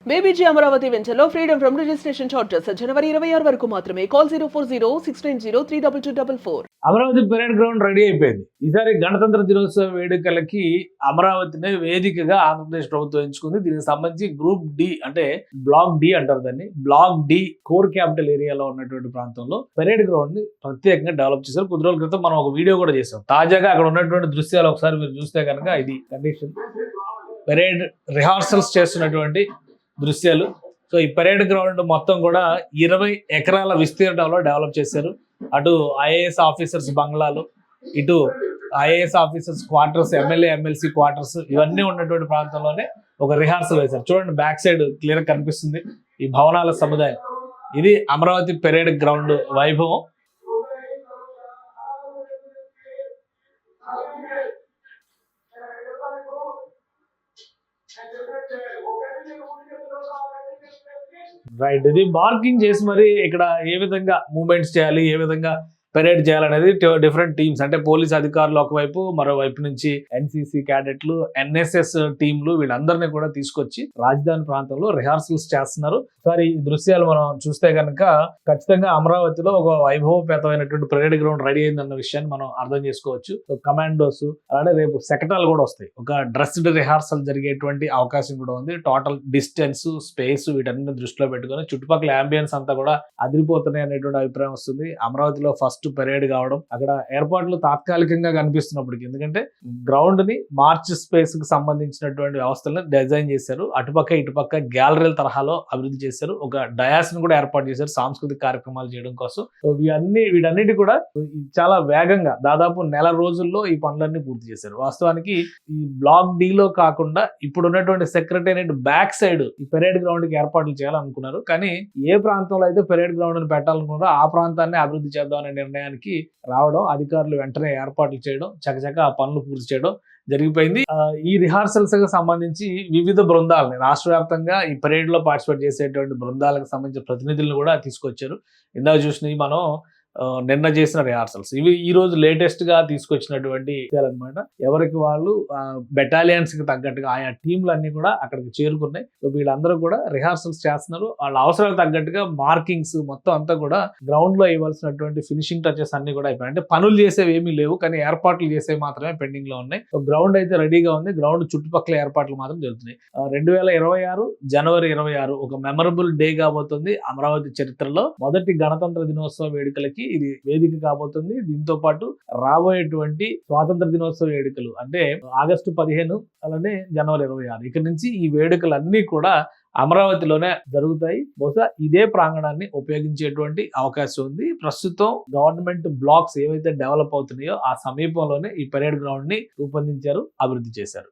బేబీజీ అమరావతి వెంచర్లో freedom from registration charges జనవరి 26 వరకు మాత్రమే. Call 04069032244. Amaravati parade ground ready అయిపోయింది. ఈసారి గణతంత్ర దినోత్సవ వేడుకలకి అమరావతిని వేదికగా ఆంధ్రప్రదేశ్ ప్రభుత్వం ఎంచుకుంది. దీనికి సంబంధించి గ్రూప్ డి అంటే బ్లాక్ డి అంటారు దాన్ని. బ్లాక్ డి కోర్ క్యాపిటల్ ఏరియాలో ఉన్నటువంటి ప్రాంతంలో పరేడ్ గ్రౌండ్ ని ప్రత్యేకంగా డెవలప్ చేశారు. కొద్ది రోజుల క్రితం మనం ఒక వీడియో కూడా చేసాం. తాజాగా అక్కడ ఉన్నటువంటి దృశ్యాలు ఒకసారి మీరు చూస్తే కనుక ఇది కండిషన్ పరేడ్ రిహార్సల్స్ చేస్తున్నటువంటి దృశ్యాలు. సో ఈ పరేడ్ గ్రౌండ్ మొత్తం కూడా 20 ఎకరాల విస్తీర్ణంలో డెవలప్ చేశారు. అటు ఐఏఎస్ ఆఫీసర్స్ బంగ్లాలు, ఇటు IAS officers quarters, MLA MLC quarters ఇవన్నీ ఉన్నటువంటి ప్రాంతంలోనే ఒక రిహార్సల్ వేశారు. చూడండి బ్యాక్ సైడ్ క్లియర్ కనిపిస్తుంది ఈ భవనాల సముదాయం. ఇది అమరావతి పరేడ్ గ్రౌండ్ వైభవం. రైట్, ఇది మార్కింగ్ చేసి మరి ఇక్కడ ఏ విధంగా మూవ్మెంట్స్ చేయాలి, ఏ విధంగా పెరేడ్ చేయాలనేది డిఫరెంట్ టీమ్స్ అంటే పోలీస్ అధికారులు ఒకవైపు, మరోవైపు నుంచి ఎన్సీసీ క్యాడెట్లు, ఎన్ఎస్ఎస్ టీంలు వీళ్ళందరినీ కూడా తీసుకొచ్చి రాజధాని ప్రాంతంలో రిహార్సల్స్ చేస్తున్నారు. సార్ ఈ దృశ్యాలు మనం చూస్తే కనుక ఖచ్చితంగా అమరావతిలో ఒక వైభవపేతమైనటువంటి పరేడ్ గ్రౌండ్ రెడీ అయిందన్న విషయాన్ని మనం అర్థం చేసుకోవచ్చు. కమాండోస్ అలానే రేపు శకటాలు కూడా వస్తాయి. ఒక డ్రెస్డ్ రిహార్సల్ జరిగేటువంటి అవకాశం కూడా ఉంది. టోటల్ డిస్టెన్స్, స్పేస్ వీటన్ని దృష్టిలో పెట్టుకొని చుట్టుపక్కల అంబియన్స్ అంతా కూడా అదిరిపోతున్నాయి అనేటువంటి అభిప్రాయం వస్తుంది. అమరావతిలో ఫస్ట్ పరేడ్ కావడం, అక్కడ ఏర్పాట్లు తాత్కాలికంగా కనిపిస్తున్నప్పటికీ, ఎందుకంటే గ్రౌండ్ ని మార్చ్ స్పేస్ కి సంబంధించినటువంటి వ్యవస్థలను డిజైన్ చేశారు. అటుపక్క ఇటుపక్క గ్యాలరీల తరహాలో అభివృద్ధి చేశారు. ఒక డయాస్ ని కూడా ఏర్పాటు చేశారు సాంస్కృతిక కార్యక్రమాలు చేయడం కోసం. వీటన్నిటి కూడా చాలా వేగంగా దాదాపు నెల రోజుల్లో ఈ పనులన్నీ పూర్తి చేశారు. వాస్తవానికి ఈ బ్లాక్ డి లో కాకుండా ఇప్పుడు ఉన్నటువంటి సెక్రటేరియట్ బ్యాక్ సైడ్ ఈ పరేడ్ గ్రౌండ్ కి ఏర్పాట్లు చేయాలనుకున్నారు. కానీ ఏ ప్రాంతంలో అయితే పరేడ్ గ్రౌండ్ ని పెట్టాలనుకున్నారో ఆ ప్రాంతాన్ని అభివృద్ధి చేద్దాం అనే నిర్ణయానికి రావడం, అధికారులు వెంటనే ఏర్పాట్లు చేయడం, చకచక ఆ పనులు పూర్తి చేయడం జరిగిపోయింది. ఈ రిహార్సల్స్ కి సంబంధించి వివిధ బృందాలని రాష్ట్ర వ్యాప్తంగా ఈ పరేడ్ లో పార్టిసిపేట్ చేసేటువంటి బృందాలకు సంబంధించిన ప్రతినిధులను కూడా తీసుకొచ్చారు. ఇందాక చూసినవి మనం నిన్న చేసిన రిహార్సల్స్, ఇవి ఈ రోజు లేటెస్ట్ గా తీసుకొచ్చినటువంటి అనమాట. ఎవరికి వాళ్ళు బెటాలియన్స్ కి తగ్గట్టుగా ఆయా టీంలన్నీ కూడా అక్కడికి చేరుకున్నాయి. సో వీళ్ళందరూ కూడా రిహార్సల్స్ చేస్తున్నారు. వాళ్ళ అవసరాలకు తగ్గట్టుగా మార్కింగ్స్ మొత్తం అంతా కూడా గ్రౌండ్ లో ఇవ్వాల్సినటువంటి ఫినిషింగ్ టచెస్ అన్ని కూడా అయిపోయాయి. అంటే పనులు చేసేవి ఏమీ లేవు, కానీ ఏర్పాట్లు చేసేవి మాత్రమే పెండింగ్ లో ఉన్నాయి. సో గ్రౌండ్ అయితే రెడీగా ఉంది. గ్రౌండ్ చుట్టుపక్కల ఏర్పాట్లు మాత్రం జరుగుతున్నాయి. 2026 జనవరి 26 ఒక మెమరబుల్ డే కాబోతుంది. అమరావతి చరిత్రలో మొదటి గణతంత్ర దినోత్సవ వేడుకలకి ఇది వేదిక కాబోతుంది. దీంతో పాటు రాబోయేటువంటి స్వాతంత్ర దినోత్సవ వేడుకలు అంటే ఆగస్టు 15 అలానే జనవరి 26 ఇక్కడి నుంచి ఈ వేడుకలన్నీ కూడా అమరావతిలోనే జరుగుతాయి. బహుశా ఇదే ప్రాంగణాన్ని ఉపయోగించేటువంటి అవకాశం ఉంది. ప్రస్తుతం గవర్నమెంట్ బ్లాక్స్ ఏవైతే డెవలప్ అవుతున్నాయో ఆ సమీపంలోనే ఈ పరేడ్ గ్రౌండ్ ని రూపొందించారు, అభివృద్ధి చేశారు.